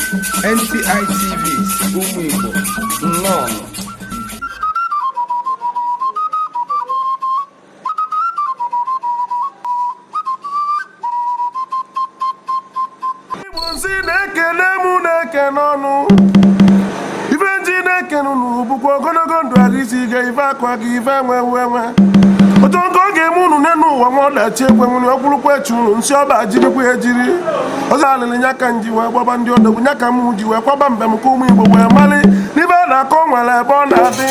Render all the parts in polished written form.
NTI TV ụmụ Igbo nnọọ. Igbo nsị na-ekele mụ na-ekene ọnụ ife nji na-ekene unu bụkwa ogologo ndụ ara isi ike ife akwa gị ife enwe otu nke ọ ga-eme unu nne n'ụwa nwa ọdachi ekwe nwere ọkwụrụkwa echi unu nsị ọba jirikwa ejiri ọzọ alịlị nya ka nji wee gbaba ndị odogwu nya ka m ji wee kwaba mbem ka ụmụ Igbo wee mali n'ibe a na-akọ nwere ebe ọ na-adị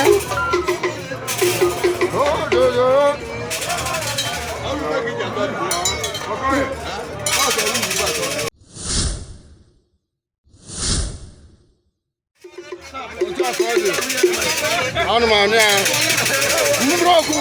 anụmanụ ya nnukwu ọkụ